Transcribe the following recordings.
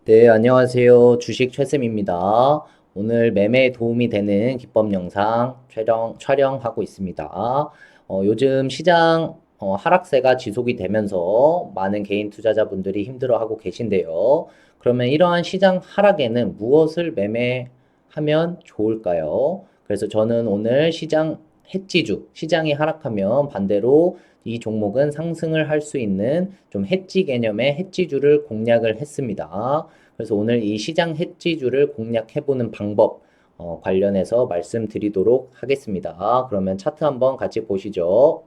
네, 안녕하세요. 주식 최쌤입니다. 오늘 매매에 도움이 되는 기법 영상 촬영하고 있습니다. 요즘 시장 하락세가 지속이 되면서 많은 개인 투자자분들이 힘들어하고 계신데요. 그러면 이러한 시장 하락에는 무엇을 매매하면 좋을까요? 그래서 저는 오늘 시장 해지주, 시장이 하락하면 반대로 이 종목은 상승을 할 수 있는 좀 해지 개념의 해지주를 공략을 했습니다. 그래서 오늘 이 시장 해지주를 공략해보는 방법 관련해서 말씀드리도록 하겠습니다. 그러면 차트 한번 같이 보시죠.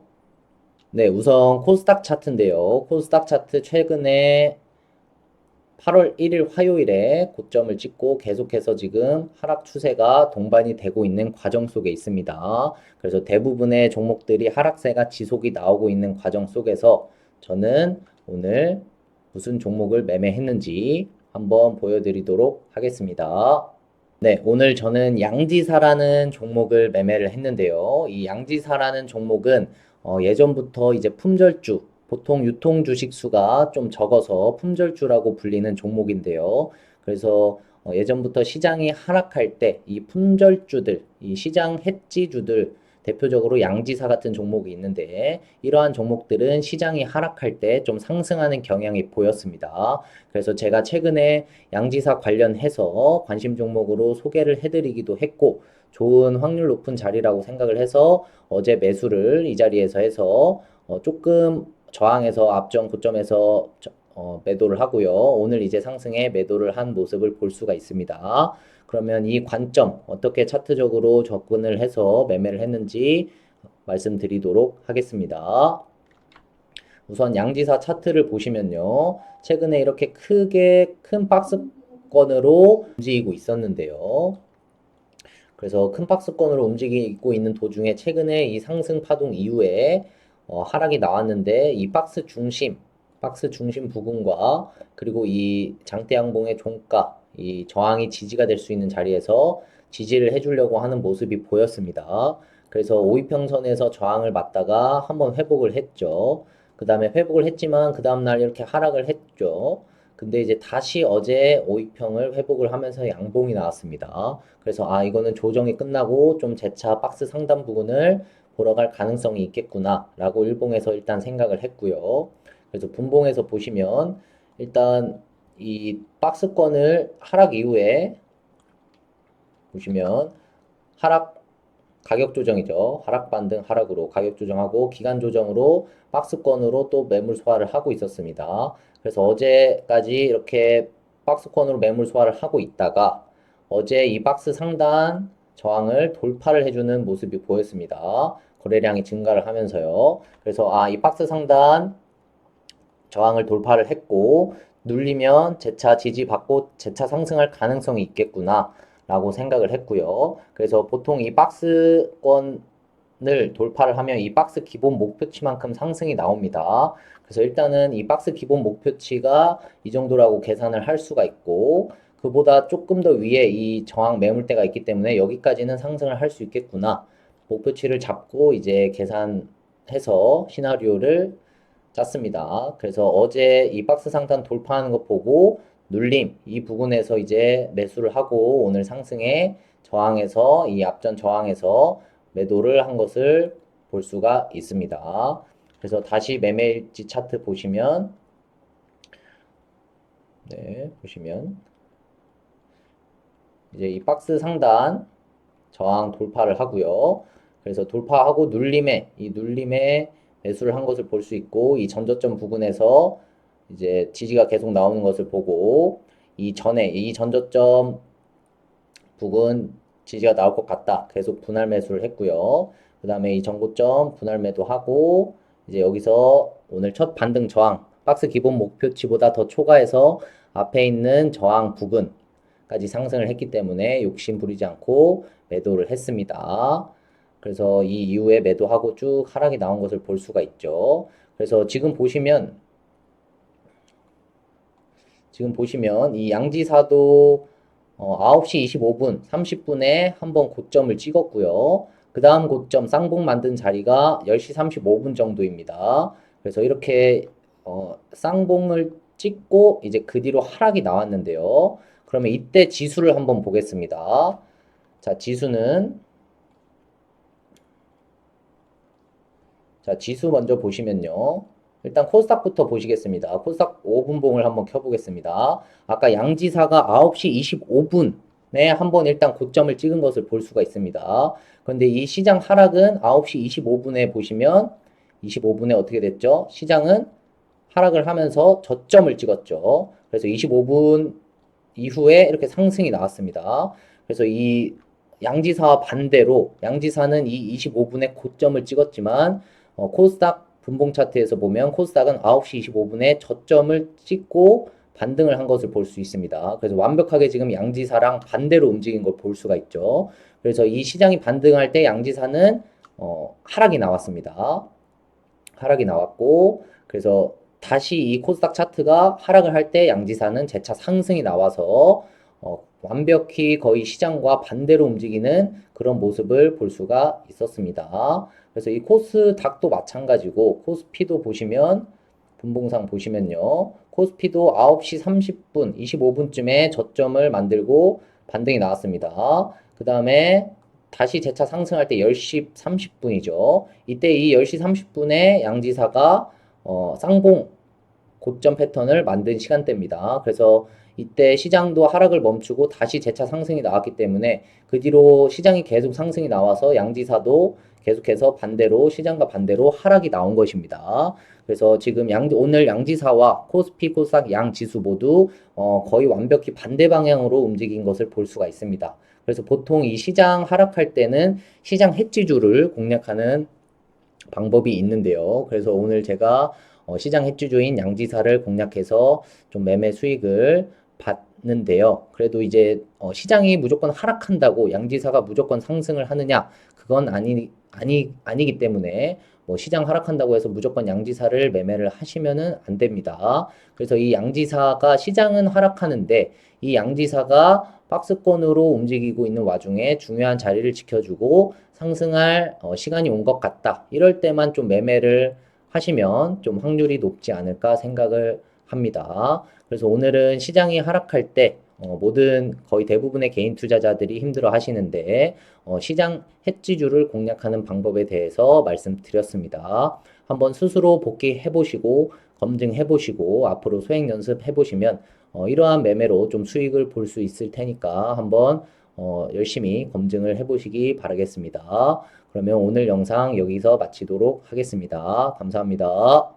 네, 우선 코스닥 차트인데요. 코스닥 차트 최근에 8월 1일 화요일에 고점을 찍고 계속해서 지금 하락 추세가 동반이 되고 있는 과정 속에 있습니다. 그래서 대부분의 종목들이 하락세가 지속이 나오고 있는 과정 속에서 저는 오늘 무슨 종목을 매매했는지 한번 보여드리도록 하겠습니다. 네, 오늘 저는 양지사라는 종목을 매매를 했는데요. 이 양지사라는 종목은 예전부터 이제 품절주, 보통 유통 주식 수가 좀 적어서 품절주라고 불리는 종목인데요. 그래서 예전부터 시장이 하락할 때 이 품절주들, 이 시장 해지주들, 대표적으로 양지사 같은 종목이 있는데 이러한 종목들은 시장이 하락할 때 좀 상승하는 경향이 보였습니다. 그래서 제가 최근에 양지사 관련해서 관심 종목으로 소개를 해드리기도 했고 좋은 확률 높은 자리라고 생각을 해서 어제 매수를 이 자리에서 해서 조금 저항에서 앞전 고점에서 매도를 하고요. 오늘 이제 상승에 매도를 한 모습을 볼 수가 있습니다. 그러면 이 관점 어떻게 차트적으로 접근을 해서 매매를 했는지 말씀드리도록 하겠습니다. 우선 양지사 차트를 보시면요. 최근에 이렇게 크게 큰 박스권으로 움직이고 있었는데요. 그래서 큰 박스권으로 움직이고 있는 도중에 최근에 이 상승 파동 이후에 하락이 나왔는데 이 박스 중심 부근과 그리고 이 장대 양봉의 종가, 이 저항이 지지가 될 수 있는 자리에서 지지를 해주려고 하는 모습이 보였습니다. 그래서 5위평선에서 저항을 맞다가 한번 회복을 했죠. 그 다음에 회복을 했지만 그 다음날 이렇게 하락을 했죠. 근데 이제 다시 어제 5위평을 회복을 하면서 양봉이 나왔습니다. 그래서 이거는 조정이 끝나고 좀 재차 박스 상단 부분을 보러 갈 가능성이 있겠구나 라고 일봉에서 일단 생각을 했고요. 그래서 분봉에서 보시면 일단 이 박스권을 하락 이후에 보시면 하락 가격 조정이죠. 하락 반등 하락으로 가격 조정하고 기간 조정으로 박스권으로 또 매물 소화를 하고 있었습니다. 그래서 어제까지 이렇게 박스권으로 매물 소화를 하고 있다가 어제 이 박스 상단 저항을 돌파를 해주는 모습이 보였습니다. 거래량이 증가를 하면서요. 그래서 이 박스 상단 저항을 돌파를 했고 눌리면 재차 지지받고 재차 상승할 가능성이 있겠구나 라고 생각을 했고요. 그래서 보통 이 박스권을 돌파를 하면 이 박스 기본 목표치만큼 상승이 나옵니다. 그래서 일단은 이 박스 기본 목표치가 이 정도라고 계산을 할 수가 있고 그보다 조금 더 위에 이 저항 매물대가 있기 때문에 여기까지는 상승을 할 수 있겠구나. 목표치를 잡고 이제 계산해서 시나리오를 짰습니다. 그래서 어제 이 박스 상단 돌파하는 거 보고 눌림 이 부분에서 이제 매수를 하고 오늘 상승에 저항에서 이 앞전 저항에서 매도를 한 것을 볼 수가 있습니다. 그래서 다시 매매일지 차트 보시면 보시면 이제 이 박스 상단 저항 돌파를 하고요. 그래서 돌파하고 눌림에 매수를 한 것을 볼 수 있고 이 전저점 부근에서 이제 지지가 계속 나오는 것을 보고 이 전에 이 전저점 부근 지지가 나올 것 같다. 계속 분할 매수를 했고요. 그 다음에 이 전고점 분할 매도하고 이제 여기서 오늘 첫 반등 저항 박스 기본 목표치보다 더 초과해서 앞에 있는 저항 부근까지 상승을 했기 때문에 욕심 부리지 않고 매도를 했습니다. 그래서 이 이후에 매도하고 쭉 하락이 나온 것을 볼 수가 있죠. 그래서 지금 보시면 이 양지사도 9시 25분, 30분에 한번 고점을 찍었고요. 그 다음 고점 쌍봉 만든 자리가 10시 35분 정도입니다. 그래서 이렇게 쌍봉을 찍고 이제 그 뒤로 하락이 나왔는데요. 그러면 이때 지수를 한번 보겠습니다. 자, 지수 먼저 보시면요. 일단 코스닥부터 보시겠습니다. 코스닥 5분봉을 한번 켜보겠습니다. 아까 양지사가 9시 25분에 한번 일단 고점을 찍은 것을 볼 수가 있습니다. 그런데 이 시장 하락은 9시 25분에 보시면 25분에 어떻게 됐죠? 시장은 하락을 하면서 저점을 찍었죠. 그래서 25분 이후에 이렇게 상승이 나왔습니다. 그래서 이 양지사와 반대로 양지사는 이 25분에 고점을 찍었지만 코스닥 분봉 차트에서 보면 코스닥은 9시 25분에 저점을 찍고 반등을 한 것을 볼 수 있습니다. 그래서 완벽하게 지금 양지사랑 반대로 움직인 걸 볼 수가 있죠. 그래서 이 시장이 반등할 때 양지사는 하락이 나왔습니다. 하락이 나왔고 그래서 다시 이 코스닥 차트가 하락을 할 때 양지사는 재차 상승이 나와서 완벽히 거의 시장과 반대로 움직이는 그런 모습을 볼 수가 있었습니다. 그래서 이 코스닥도 마찬가지고 코스피도 보시면 분봉상 보시면요. 코스피도 9시 30분, 25분쯤에 저점을 만들고 반등이 나왔습니다. 그 다음에 다시 재차 상승할 때 10시 30분이죠. 이때 이 10시 30분에 양지사가 쌍봉 고점 패턴을 만든 시간대입니다. 그래서 이때 시장도 하락을 멈추고 다시 재차 상승이 나왔기 때문에 그 뒤로 시장이 계속 상승이 나와서 양지사도 계속해서 반대로 시장과 반대로 하락이 나온 것입니다. 그래서 지금 오늘 양지사와 코스피, 코스닥 양 지수 모두 거의 완벽히 반대 방향으로 움직인 것을 볼 수가 있습니다. 그래서 보통 이 시장 하락할 때는 시장 해지주를 공략하는 방법이 있는데요. 그래서 오늘 제가 시장 해지주인 양지사를 공략해서 좀 매매 수익을 봤는데요. 그래도 이제 시장이 무조건 하락한다고 양지사가 무조건 상승을 하느냐? 그건 아니기 때문에 뭐 시장 하락한다고 해서 무조건 양지사를 매매를 하시면은 안 됩니다. 그래서 이 양지사가 시장은 하락하는데 이 양지사가 박스권으로 움직이고 있는 와중에 중요한 자리를 지켜주고 상승할 시간이 온 것 같다. 이럴 때만 좀 매매를 하시면 좀 확률이 높지 않을까 생각을 합니다. 그래서 오늘은 시장이 하락할 때 모든 거의 대부분의 개인 투자자들이 힘들어 하시는데 시장 해지주를 공략하는 방법에 대해서 말씀드렸습니다. 한번 스스로 복귀해 보시고 검증해 보시고 앞으로 수행 연습해 보시면 이러한 매매로 좀 수익을 볼 수 있을 테니까 한번 열심히 검증을 해 보시기 바라겠습니다. 그러면 오늘 영상 여기서 마치도록 하겠습니다. 감사합니다.